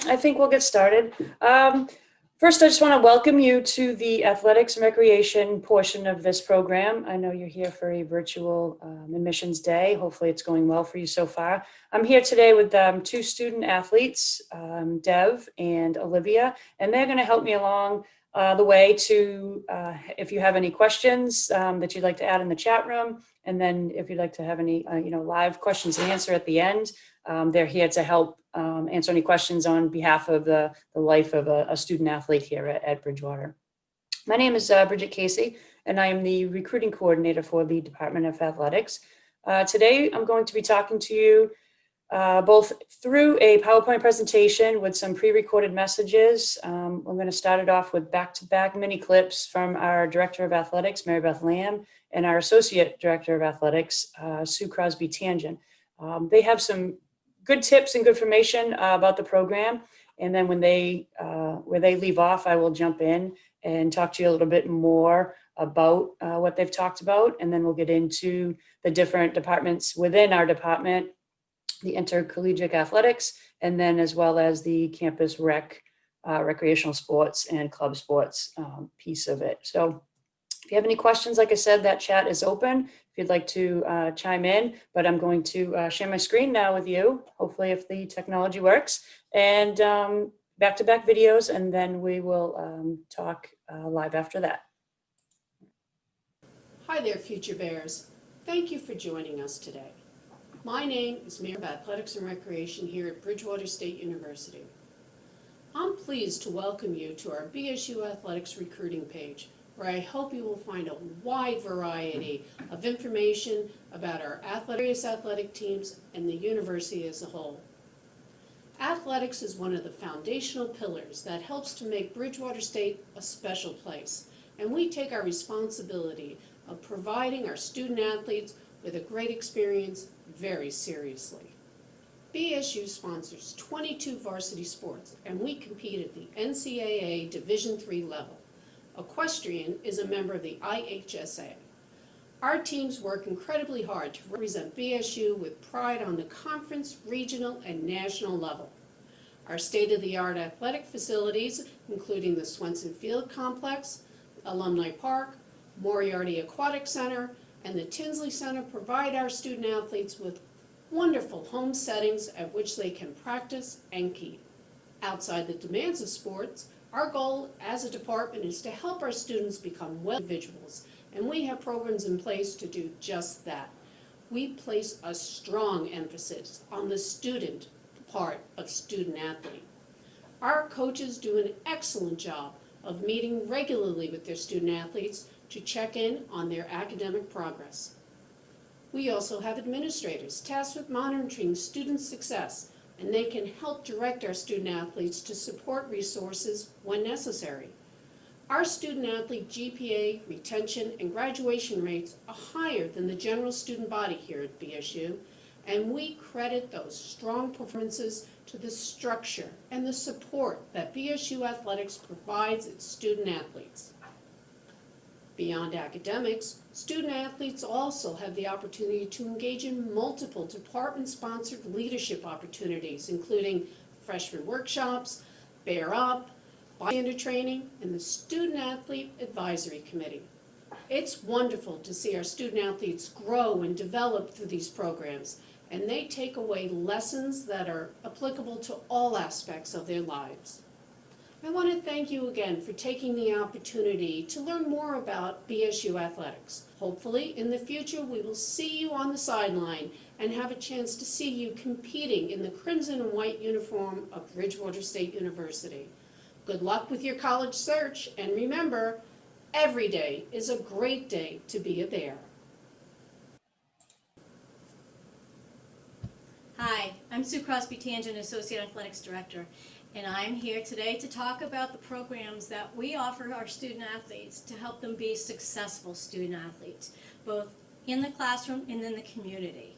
I think we'll get started. First, I just want to welcome you to the athletics and recreation portion of this program. I know you're here for a virtual admissions day. Hopefully it's going well for you so far. I'm here today with two student athletes, Dev and Olivia, and they're going to help me along the way to, if you have any questions that you'd like to add in the chat room, and then if you'd like to have any live questions and answer at the end, they're here to help answer any questions on behalf of the life of a student athlete here at Bridgewater. My name is Bridgett Casey, and I am the recruiting coordinator for the Department of Athletics. Today, I'm going to be talking to you both through a PowerPoint presentation with some pre-recorded messages. I'm going to start it off with back-to-back mini clips from our Director of Athletics, Mary Beth Lamb, and our Associate Director of Athletics, Sue Crosby-Tangent. They have some good tips and good information about the program. And then when where they leave off, I will jump in and talk to you a little bit more about what they've talked about. And then we'll get into the different departments within our department, the intercollegiate athletics, and then as well as the campus recreational sports and club sports piece of it. So if you have any questions, like I said, that chat is open if you'd like to chime in, but I'm going to share my screen now with you, hopefully if the technology works, and back-to-back videos, and then we will talk live after that. Hi there, Future Bears. Thank you for joining us today. My name is Mary of Athletics and Recreation here at Bridgewater State University. I'm pleased to welcome you to our BSU Athletics recruiting page, where I hope you will find a wide variety of information about our various athletic teams and the university as a whole. Athletics is one of the foundational pillars that helps to make Bridgewater State a special place, and we take our responsibility of providing our student athletes with a great experience very seriously. BSU sponsors 22 varsity sports, and we compete at the NCAA Division III level. Equestrian is a member of the IHSA. Our teams work incredibly hard to represent BSU with pride on the conference, regional, and national level. Our state-of-the-art athletic facilities, including the Swenson Field Complex, Alumni Park, Moriarty Aquatic Center, and the Tinsley Center, provide our student athletes with wonderful home settings at which they can practice and keep. Outside the demands of sports, our goal as a department is to help our students become well individuals, and we have programs in place to do just that. We place a strong emphasis on the student part of student athlete. Our coaches do an excellent job of meeting regularly with their student athletes to check in on their academic progress. We also have administrators tasked with monitoring student success, and they can help direct our student athletes to support resources when necessary. Our student athlete GPA, retention, and graduation rates are higher than the general student body here at BSU, and we credit those strong performances to the structure and the support that BSU Athletics provides its student athletes. Beyond academics, student athletes also have the opportunity to engage in multiple department-sponsored leadership opportunities, including freshman workshops, Bear Up, bystander training, and the Student Athlete Advisory Committee. It's wonderful to see our student athletes grow and develop through these programs, and they take away lessons that are applicable to all aspects of their lives. I want to thank you again for taking the opportunity to learn more about BSU athletics. Hopefully, in the future, we will see you on the sideline and have a chance to see you competing in the crimson and white uniform of Bridgewater State University. Good luck with your college search, and remember, every day is a great day to be a Bear. Hi, I'm Sue Crosby-Tangent, Associate Athletics Director, and I'm here today to talk about the programs that we offer our student athletes to help them be successful student athletes, both in the classroom and in the community.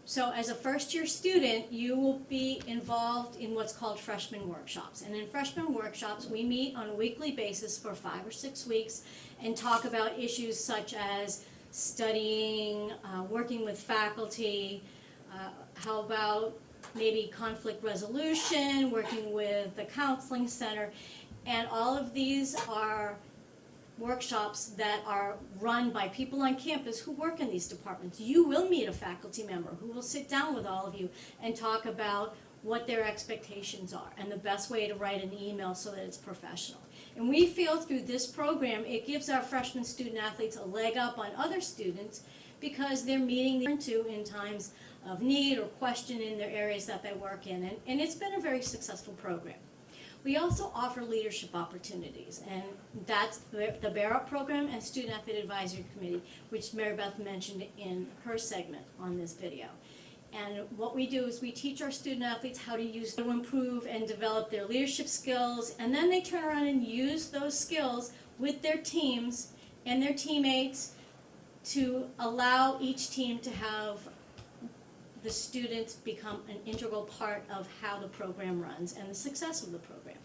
So as a first-year student, you will be involved in what's called freshman workshops. And in freshman workshops, we meet on a weekly basis for 5 or 6 weeks and talk about issues such as studying, working with faculty, how about maybe conflict resolution, working with the counseling center, and all of these are workshops that are run by people on campus who work in these departments. You will meet a faculty member who will sit down with all of you and talk about what their expectations are and the best way to write an email so that it's professional. And we feel through this program, it gives our freshman student athletes a leg up on other students because they're meeting the to in times of need or question in their areas that they work in. And it's been a very successful program. We also offer leadership opportunities, and that's the Bear Up program and Student Athlete Advisory Committee, which Mary Beth mentioned in her segment on this video. And what we do is we teach our student athletes how to use to improve and develop their leadership skills, and then they turn around and use those skills with their teams and their teammates to allow each team to have the students become an integral part of how the program runs and the success of the program.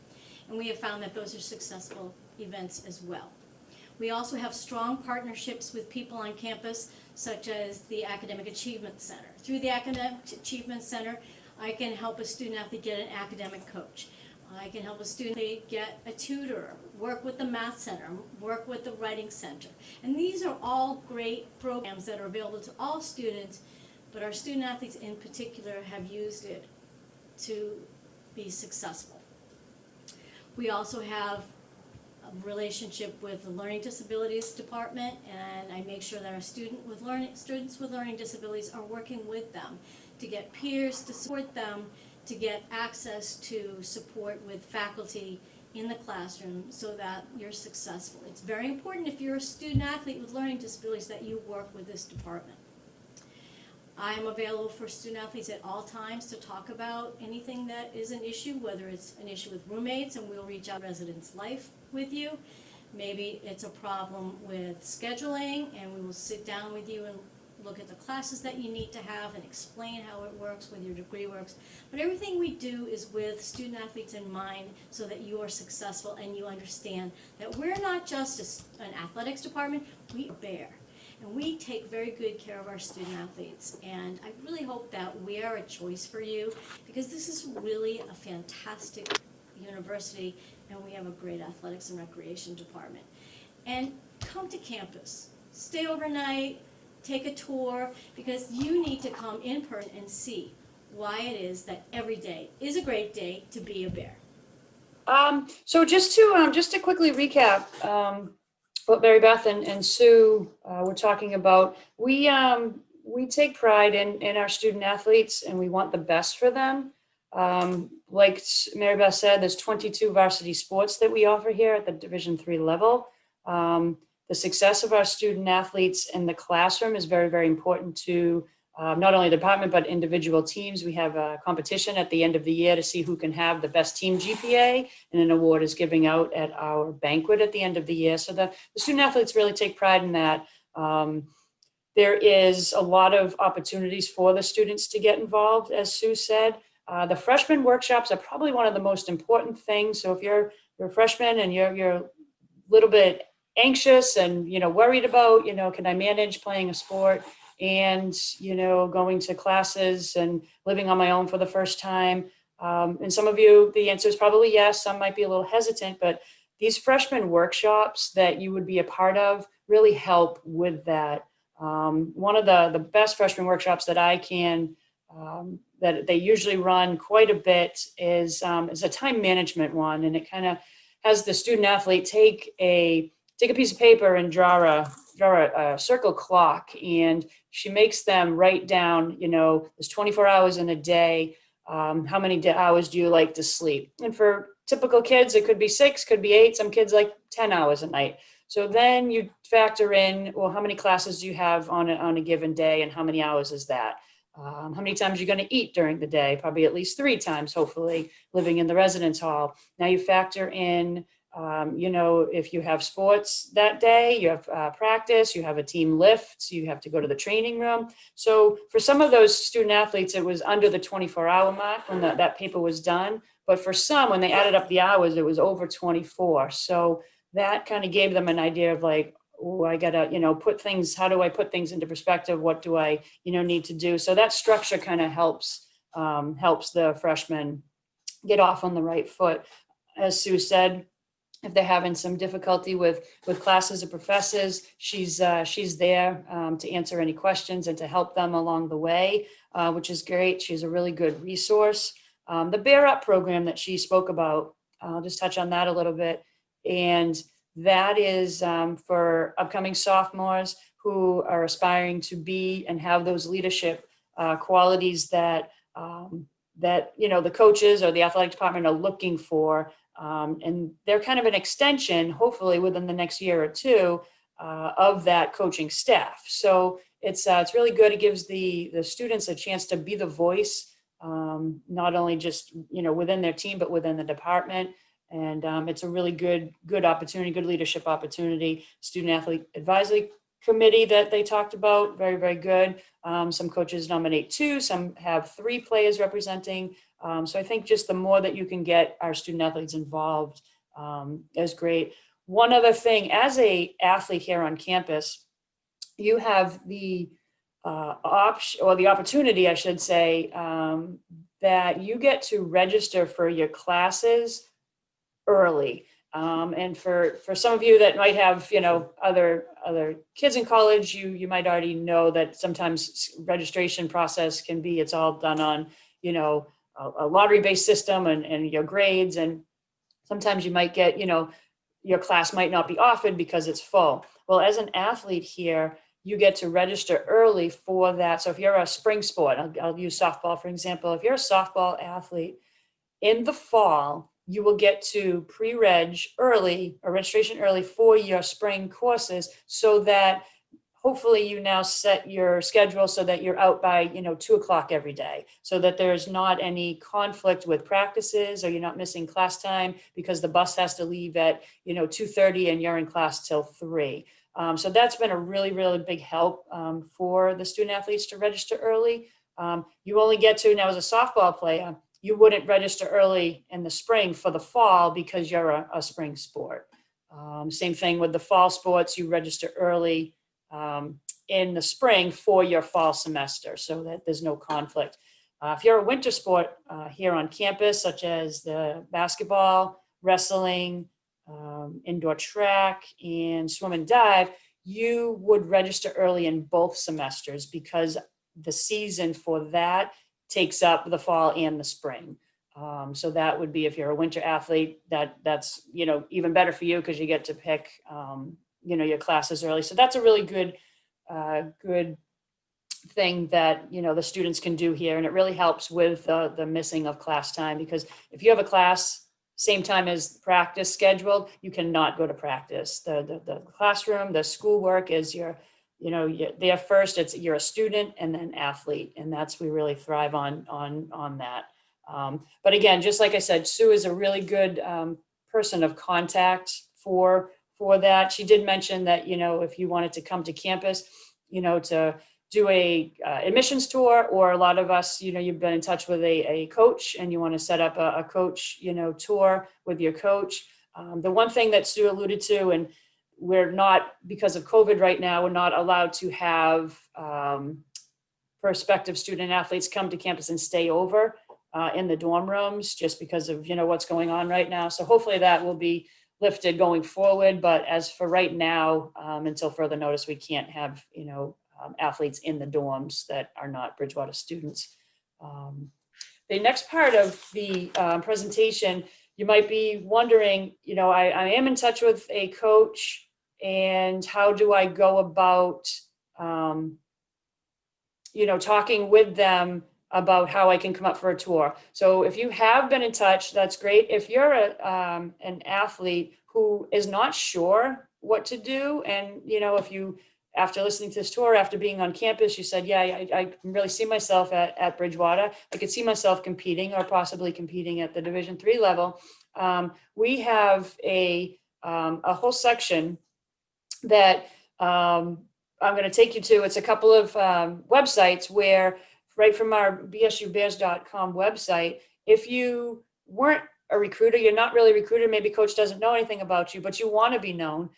And we have found that those are successful events as well. We also have strong partnerships with people on campus, such as the Academic Achievement Center. Through the Academic Achievement Center, I can help a student athlete get an academic coach. I can help a student athlete get a tutor, work with the Math Center, work with the Writing Center. And these are all great programs that are available to all students, but our student athletes in particular have used it to be successful. We also have a relationship with the Learning Disabilities Department, and I make sure that our students with learning disabilities are working with them to get peers to support them, to get access to support with faculty in the classroom so that you're successful. It's very important if you're a student athlete with learning disabilities that you work with this department. I'm available for student athletes at all times to talk about anything that is an issue, whether it's an issue with roommates, and we'll reach out to residents' life with you. Maybe it's a problem with scheduling, and we will sit down with you and look at the classes that you need to have and explain how it works, with your degree works. But everything we do is with student athletes in mind so that you are successful and you understand that we're not just an athletics department, we are Bear. And we take very good care of our student athletes. And I really hope that we are a choice for you, because this is really a fantastic university and we have a great athletics and recreation department. And come to campus, stay overnight, take a tour, because you need to come in person and see why it is that every day is a great day to be a Bear. So just to quickly recap what Mary Beth and Sue were talking about, we take pride in our student athletes, and we want the best for them. Like Mary Beth said, there's 22 varsity sports that we offer here at the Division III level. The success of our student athletes in the classroom is very, very important to not only the department, but individual teams. We have a competition at the end of the year to see who can have the best team GPA, and an award is giving out at our banquet at the end of the year. So the student athletes really take pride in that. There is a lot of opportunities for the students to get involved, as Sue said. The freshman workshops are probably one of the most important things. So if you're a freshman and you're a little bit anxious and worried about, can I manage playing a sport and going to classes and living on my own for the first time, and some of you, the answer is probably yes. Some might be a little hesitant, but these freshman workshops that you would be a part of really help with that. One of the best freshman workshops that I can that they usually run quite a bit is a time management one, and it kind of has the student athlete take a piece of paper and draw a circle clock, and she makes them write down, there's 24 hours in a day. How many hours do you like to sleep? And for typical kids, it could be 6, could be 8. Some kids like 10 hours a night. So then you factor in, well, how many classes do you have on a given day, and how many hours is that? How many times are you going to eat during the day? Probably at least 3 times, hopefully, living in the residence hall. Now you factor in, if you have sports that day, you have practice, you have a team lift, you have to go to the training room. So for some of those student athletes, it was under the 24-hour mark when that paper was done. But for some, when they added up the hours, it was over 24. So that kind of gave them an idea of like, oh, I gotta, how do I put things into perspective? What do I, need to do? So that structure kind of helps helps the freshmen get off on the right foot. As Sue said, if they're having some difficulty with classes or professors, she's there to answer any questions and to help them along the way, which is great. She's a really good resource. The Bear Up program that she spoke about, I'll just touch on that a little bit. And that is for upcoming sophomores who are aspiring to be and have those leadership qualities that the coaches or the athletic department are looking for. And they're kind of an extension, hopefully within the next year or two, of that coaching staff. So it's really good. It gives the students a chance to be the voice, not only just within their team, but within the department. And it's a really good opportunity, good leadership opportunity. Student Athlete Advisory Committee that they talked about, very, very good. Some coaches nominate 2, some have 3 players representing. So I think just the more that you can get our student athletes involved is great. One other thing, as a athlete here on campus, you have the option, or the opportunity, I should say, that you get to register for your classes early. And for some of you that might have, other kids in college, you might already know that sometimes registration process can be, it's all done on, a lottery-based system and your grades. And sometimes you might get, your class might not be offered because it's full. Well, as an athlete here, you get to register early for that. So if you're a spring sport, I'll use softball, for example. If you're a softball athlete, in the fall, you will get to pre-reg early or registration early for your spring courses, so that hopefully you now set your schedule so that you're out by 2:00 every day, so that there's not any conflict with practices, or you're not missing class time because the bus has to leave at 2:30 and you're in class till 3. So that's been a really, really big help for the student athletes to register early. You only get to, now as a softball player, you wouldn't register early in the spring for the fall because you're a spring sport. Same thing with the fall sports, you register early in the spring for your fall semester, so that there's no conflict. If you're a winter sport here on campus, such as the basketball, wrestling, indoor track, and swim and dive, you would register early in both semesters, because the season for that takes up the fall and the spring. So that would be, if you're a winter athlete, that's even better for you, because you get to pick your classes early. So that's a really good thing that the students can do here, and it really helps with the missing of class time, because if you have a class same time as practice scheduled, you cannot go to practice. The classroom, the schoolwork is you're there first. You're a student and then athlete, and we really thrive on that. But again, just like I said, Sue is a really good person of contact for that. She did mention that if you wanted to come to campus, to do a admissions tour, or a lot of us, you've been in touch with a coach and you want to set up a coach tour with your coach. The one thing that Sue alluded to, and we're not, because of COVID right now, we're not allowed to have prospective student athletes come to campus and stay over in the dorm rooms, just because of what's going on right now. So hopefully that will be lifted going forward. But as for right now, until further notice, we can't have athletes in the dorms that are not Bridgewater students. The next part of the presentation, you might be wondering, I am in touch with a coach, and how do I go about, talking with them about how I can come up for a tour. So if you have been in touch, that's great. If you're an athlete who is not sure what to do, and if you, after listening to this tour, after being on campus, you said, yeah, I can really see myself at Bridgewater. I could see myself competing, or possibly competing at the Division III level. We have a whole section that I'm going to take you to. It's a couple of websites where, right from our bsubears.com website, if you weren't a recruiter, you're not really a recruiter, maybe coach doesn't know anything about you, but you want to be known,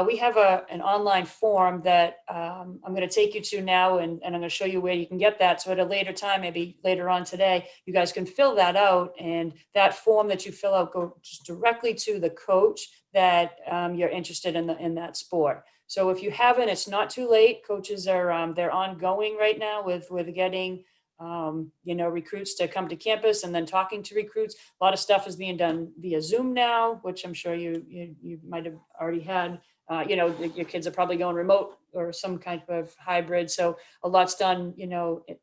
we have an online form that I'm going to take you to now, and I'm going to show you where you can get that. So at a later time, maybe later on today, you guys can fill that out, and that form that you fill out goes directly to the coach that you're interested in that sport. So if you haven't, it's not too late. Coaches are they're ongoing right now with getting recruits to come to campus and then talking to recruits. A lot of stuff is being done via Zoom now, which I'm sure you might have already had. Your kids are probably going remote or some kind of hybrid. So a lot's done,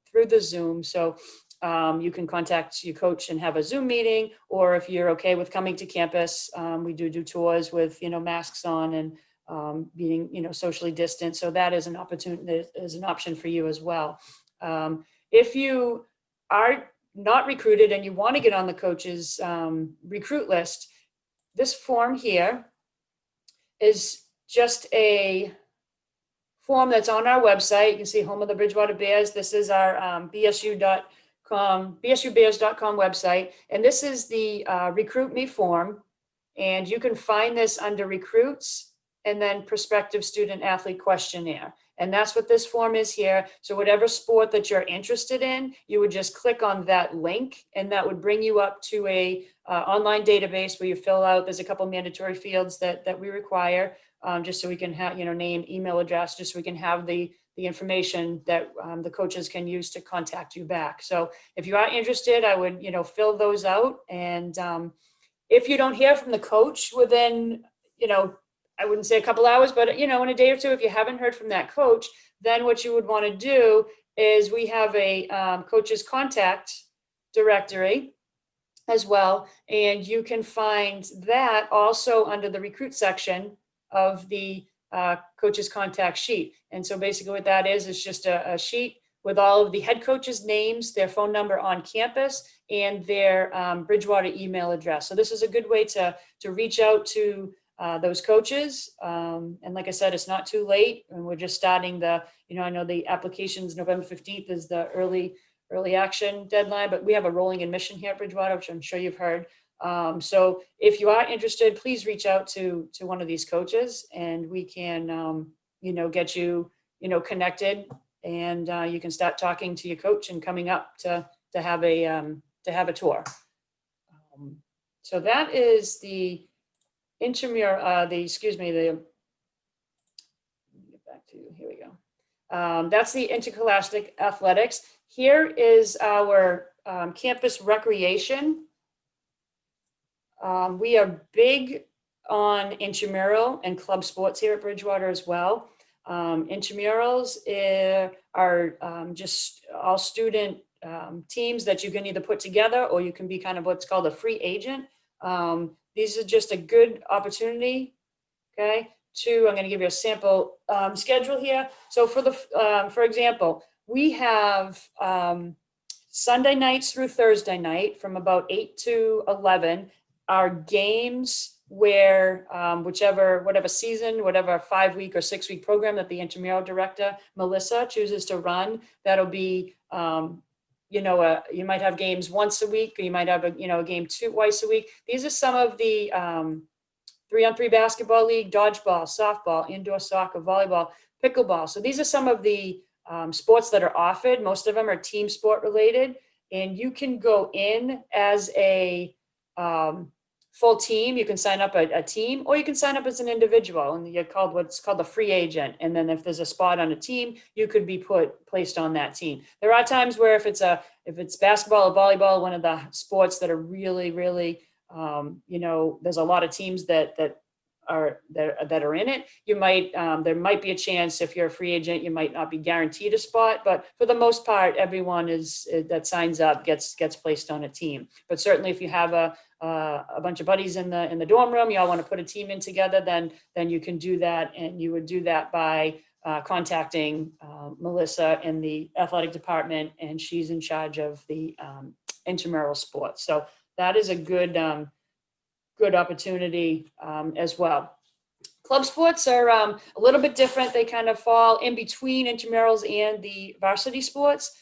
through the Zoom. So you can contact your coach and have a Zoom meeting, or if you're okay with coming to campus, we do tours with, masks on and being, socially distant. So that is an opportunity, is an option for you as well. If you are not recruited and you want to get on the coach's recruit list, this form here is just a form that's on our website. You can see home of the Bridgewater Bears. This is our bsubears.com website. And this is the Recruit Me form. And you can find this under recruits and then prospective student athlete questionnaire. And that's what this form is here. So whatever sport that you're interested in, you would just click on that link, and that would bring you up to a online database where you fill out, there's a couple mandatory fields that we require, just so we can have, name, email address, just so we can have the information that the coaches can use to contact you back. So if you are interested, I would, fill those out. And if you don't hear from the coach within, I wouldn't say a couple hours, but in a day or two, if you haven't heard from that coach, then what you would want to do is we have a coach's contact directory as well. And you can find that also under the recruit section of the coach's contact sheet. And so basically what that is just a sheet with all of the head coaches' names, their phone number on campus, and their Bridgewater email address. So this is a good way to reach out to those coaches. And like I said, it's not too late, and we're just starting I know the applications, November 15th is the early action deadline, but we have a rolling admission here at Bridgewater, which I'm sure you've heard. So if you are interested, please reach out to one of these coaches, and we can, get you, connected, and you can start talking to your coach and coming up to have a tour. So that is the intramural, get back to, here we go. That's the interscholastic athletics. Here is our campus recreation. We are big on intramural and club sports here at Bridgewater as well. Intramurals are just all student teams that you can either put together, or you can be kind of what's called a free agent. These are just a good opportunity, okay? I'm going to give you a sample schedule here. So for example, we have Sunday nights through Thursday night from about 8 to 11 are games where whatever season, whatever 5-week or 6-week program that the intramural director, Melissa, chooses to run, that'll be, you might have games once a week, or you might have a game twice a week. These are some of the 3-on-3 basketball league, dodgeball, softball, indoor soccer, volleyball, pickleball. So these are some of the sports that are offered. Most of them are team sport related, and you can go in as a full team. You can sign up a team, or you can sign up as an individual, and you're called what's called a free agent. And then if there's a spot on a team, you could be placed on that team. There are times where if it's basketball or volleyball, one of the sports that are really, really, there's a lot of teams that are in it. You might there might be a chance, if you're a free agent, you might not be guaranteed a spot, but for the most part, everyone that signs up gets placed on a team. But certainly, if you have a bunch of buddies in the dorm room, you all want to put a team in together, then you can do that, and you would do that by contacting Melissa in the athletic department, and she's in charge of the intramural sports. So that is a good opportunity as well. Club sports are a little bit different. They kind of fall in between intramurals and the varsity sports.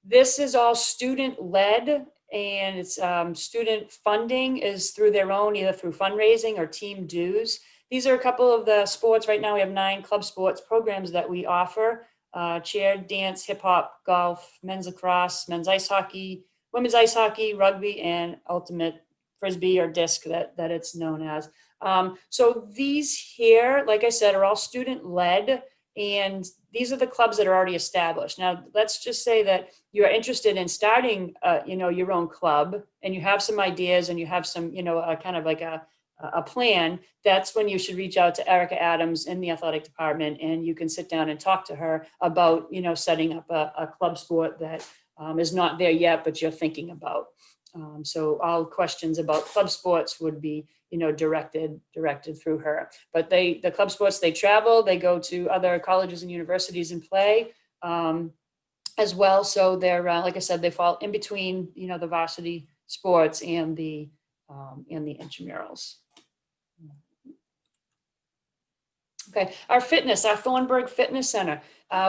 This is all student-led, and it's student funding is through their own, either through fundraising or team dues. these are a couple of the sports. Right now we have 9 club sports programs that we offer. Cheer, dance, hip hop, golf, men's lacrosse, men's ice hockey, women's ice hockey, rugby, and ultimate frisbee or disc that it's known as. So these here, like I said, are all student led, and these are the clubs that are already established. Now, let's just say that you're interested in starting, your own club, and you have some ideas and you have some, kind of like a plan. That's when you should reach out to Erica Adams in the athletic department, and you can sit down and talk to her about, setting up a club sport that is not there yet, but you're thinking about. So all questions about club sports would be, directed through her. But the club sports, they travel, they go to other colleges and universities and play as well. So they're, like I said, they fall in between, the varsity sports and the intramurals. Okay, our Thornburg Fitness Center.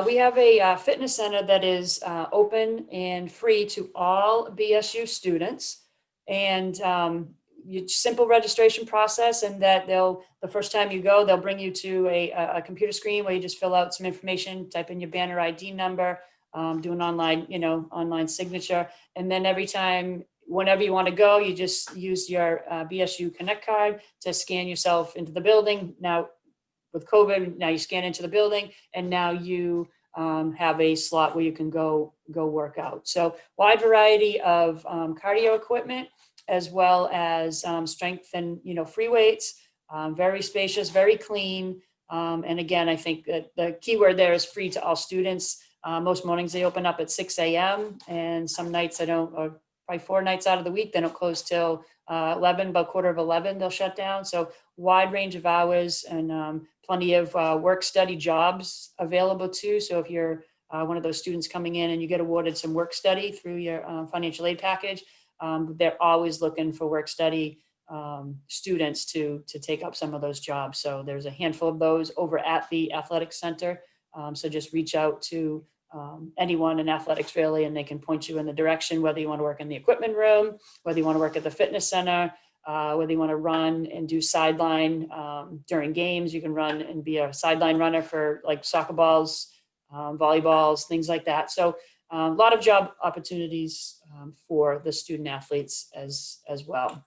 We have a fitness center that is open and free to all BSU students, and simple registration process, and that the first time you go, they'll bring you to a computer screen where you just fill out some information, type in your banner ID number, do an online signature, and then whenever you want to go, you just use your BSU Connect card to scan yourself into the building. Now, with COVID, now you scan into the building, and now you have a slot where you can go work out. So wide variety of cardio equipment, as well as strength and free weights. Very spacious, very clean. And again, I think that the key word there is free to all students. Most mornings they open up at 6 a.m. and some nights probably 4 nights out of the week, they don't close till 11, about 11:15, they'll shut down. So wide range of hours, and plenty of work study jobs available too. So if you're one of those students coming in and you get awarded some work study through your financial aid package, they're always looking for work study students to take up some of those jobs. So there's a handful of those over at the athletic center. So just reach out to anyone in athletics really, and they can point you in the direction, whether you want to work in the equipment room, whether you want to work at the fitness center, whether you want to run and do sideline during games. You can run and be a sideline runner for like soccer balls, volleyballs, things like that. So a lot of job opportunities for the student athletes as well.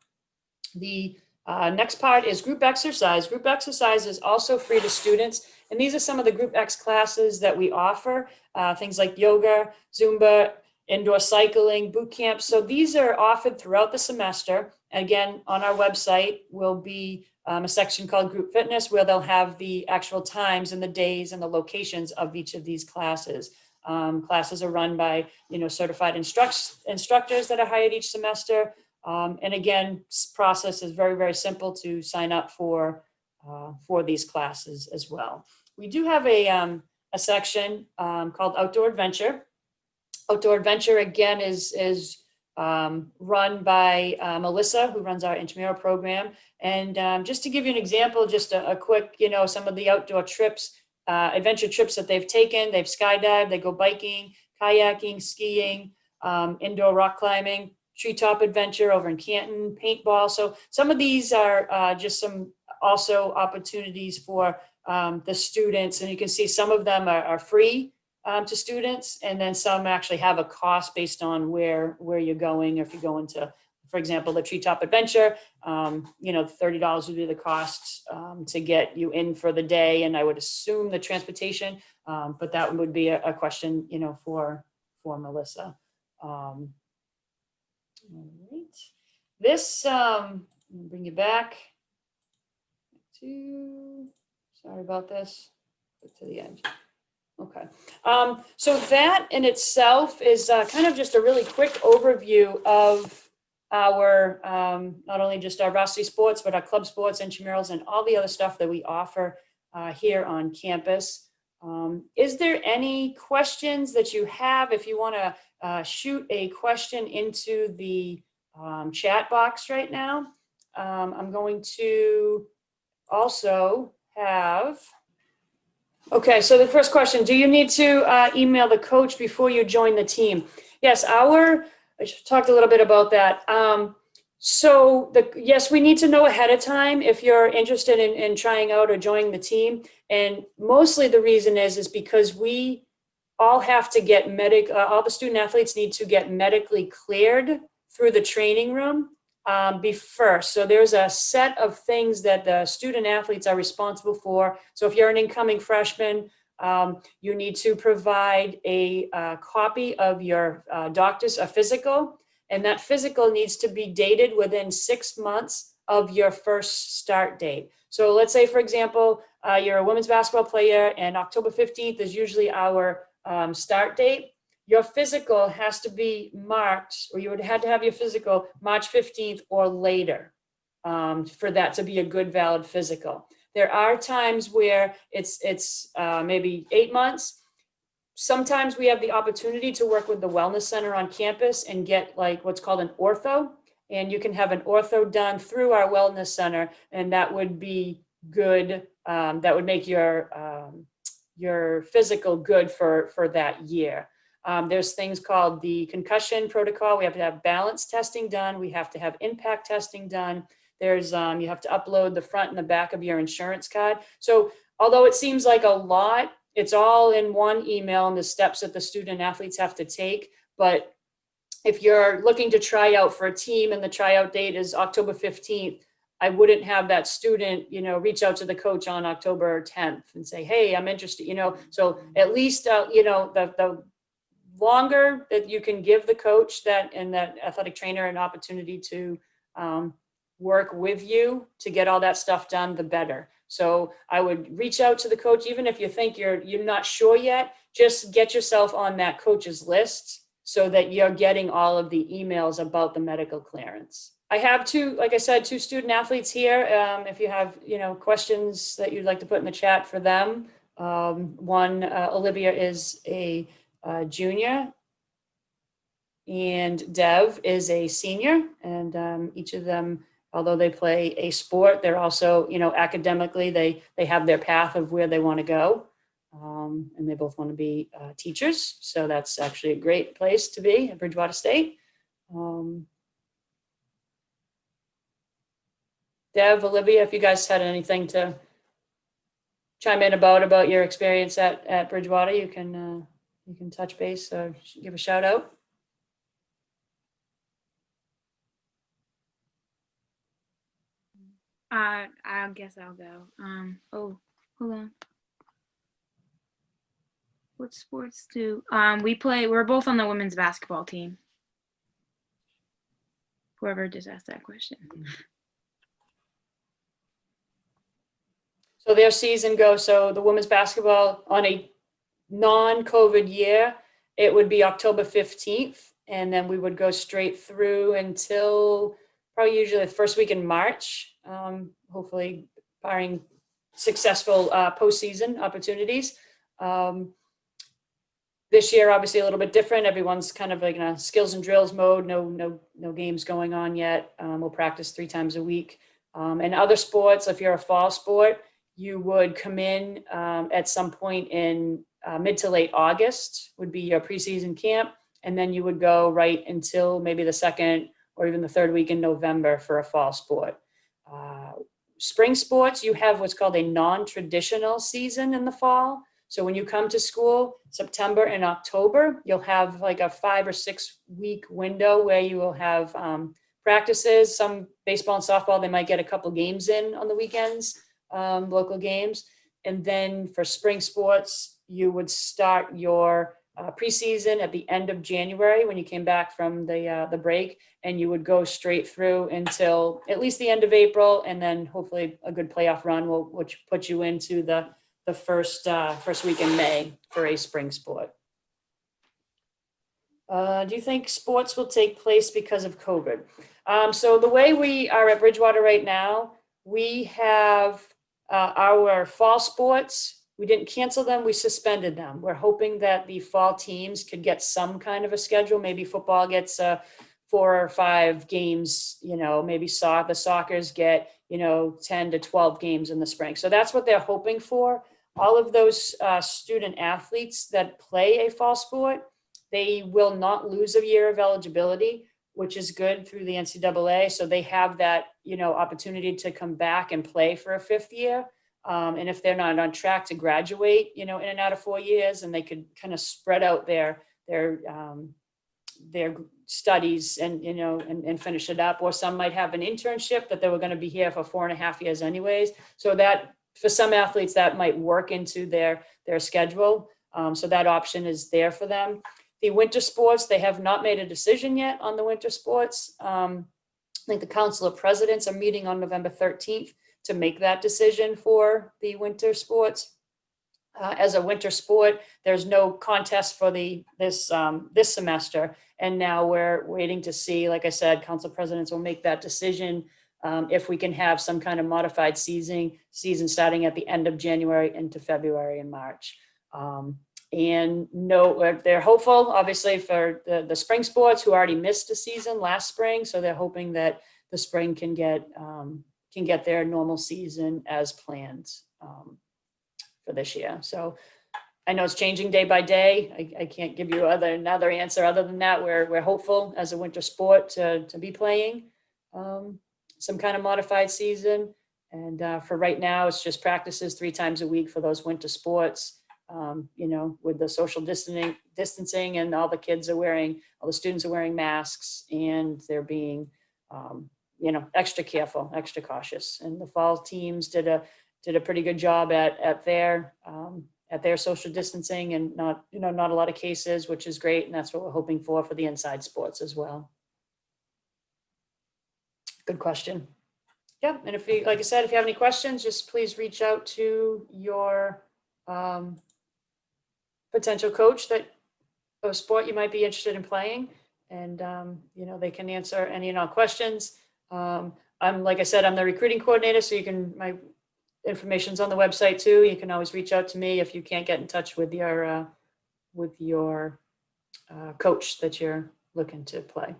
The next part is group exercise. Group exercise is also free to students. And these are some of the Group X classes that we offer, things like yoga, Zumba, indoor cycling, boot camps. So these are offered throughout the semester. Again, on our website will be a section called Group Fitness, where they'll have the actual times and the days and the locations of each of these classes. Classes are run by certified instructors that are hired each semester. And again, process is very, very simple to sign up for these classes as well. We do have a section called Outdoor Adventure. Outdoor Adventure, again, is run by Melissa, who runs our intramural program. And just to give you an example, just a quick, some of the outdoor trips, adventure trips that they've taken. They've skydived, they go biking, kayaking, skiing, indoor rock climbing, treetop adventure over in Canton, paintball. So some of these are just some also opportunities for the students. And you can see some of them are free to students, and then some actually have a cost based on where you're going. If you're going to, for example, the treetop adventure, $30 would be the cost to get you in for the day. And I would assume the transportation, but that would be a question, for Melissa. All right. This, bring you back to, sorry about this, to the end. Okay. So that in itself is kind of just a really quick overview of our, not only just our varsity sports, but our club sports, intramurals, and all the other stuff that we offer here on campus. Is there any questions that you have? If you want to shoot a question into the chat box right now, I'm going to also have, okay, so the first question, do you need to email the coach before you join the team? Yes, I talked a little bit about that. So yes, we need to know ahead of time if you're interested in trying out or joining the team. And mostly the reason is because we all have to get all the student athletes need to get medically cleared through the training room be first. So there's a set of things that the student athletes are responsible for. So if you're an incoming freshman, you need to provide a copy of your doctor's physical, and that physical needs to be dated within 6 months of your first start date. So let's say, for example, you're a women's basketball player and October 15th is usually our start date. Your physical has to be marked, or you would have to have your physical March 15th or later for that to be a good, valid physical. There are times where it's maybe 8 months. Sometimes we have the opportunity to work with the wellness center on campus and get like what's called an ortho, and you can have an ortho done through our wellness center, and that would be good. That would make your physical good for that year. There's things called the concussion protocol. We have to have balance testing done. We have to have impact testing done. There's you have to upload the front and the back of your insurance card. So although it seems like a lot, it's all in one email and the steps that the student athletes have to take. But if you're looking to try out for a team and the tryout date is October 15th, I wouldn't have that student, reach out to the coach on October 10th and say, hey, I'm interested, so at least, the longer that you can give the coach and that athletic trainer an opportunity to work with you to get all that stuff done, the better. So I would reach out to the coach, even if you think you're not sure yet, just get yourself on that coach's list so that you're getting all of the emails about the medical clearance. I have two student athletes here. If you have, questions that you'd like to put in the chat for them. One, Olivia is a junior, and Dev is a senior, and each of them, although they play a sport, they're also, academically, they have their path of where they want to go. And they both want to be teachers. So that's actually a great place to be at Bridgewater State. Dev, Olivia, if you guys had anything to chime in about your experience at Bridgewater, you can touch base or give a shout out. I guess I'll go. Oh, hold on. What sports do we're both on the women's basketball team. Whoever just asked that question. So their season goes, so the women's basketball on a non-COVID year, it would be October 15th, and then we would go straight through until probably usually the first week in March, hopefully barring successful postseason opportunities. This year, obviously a little bit different. Everyone's kind of like in a skills and drills mode. No games going on yet. We'll practice 3 times a week. And other sports, if you're a fall sport, you would come in at some point in mid to late August would be your preseason camp. And then you would go right until maybe the 2nd or even the 3rd week in November for a fall sport. Spring sports, you have what's called a non-traditional season in the fall. So when you come to school, September and October, you'll have like a 5 or 6 week window where you will have practices. Some baseball and softball, they might get a couple games in on the weekends, local games. And then for spring sports, you would start your preseason at the end of January when you came back from the break, and you would go straight through until at least the end of April, and then hopefully a good playoff run will which put you into the first week in May for a spring sport. Do you think sports will take place because of COVID? So the way we are at Bridgewater right now, we have our fall sports. We didn't cancel them, we suspended them. We're hoping that the fall teams could get some kind of a schedule. Maybe football gets 4 or 5 games, maybe the Soccers get, 10 to 12 games in the spring. So that's what they're hoping for. All of those student athletes that play a fall sport, they will not lose a year of eligibility. which is good through the NCAA. So they have that, opportunity to come back and play for a 5th year. And if they're not on track to graduate, in and out of 4 years, and they could kind of spread out their studies and finish it up. Or some might have an internship that they were going to be here for 4.5 years anyways. So that for some athletes that might work into their schedule. So that option is there for them. The winter sports, they have not made a decision yet on the winter sports. I think the Council of Presidents are meeting on November 13th to make that decision for the winter sports. As a winter sport, there's no contest for this semester. And now we're waiting to see, like I said, Council Presidents will make that decision if we can have some kind of modified season starting at the end of January into February and March. And no, they're hopeful, obviously, for the spring sports who already missed a season last spring. So they're hoping that the spring can get their normal season as planned for this year. So I know it's changing day by day. I can't give you another answer other than that. We're hopeful as a winter sport to be playing some kind of modified season. And for right now, it's just practices 3 times a week for those winter sports. With the social distancing and all the students are wearing masks, and they're being, extra careful, extra cautious. And the fall teams did a pretty good job at their social distancing, and not a lot of cases, which is great. And that's what we're hoping for the inside sports as well. Good question. Yeah. And if you, like I said, if you have any questions, just please reach out to your potential coach or sport you might be interested in playing. And, they can answer any and all questions. Like I said, I'm the recruiting coordinator, so my information's on the website too. You can always reach out to me if you can't get in touch with your coach that you're looking to play.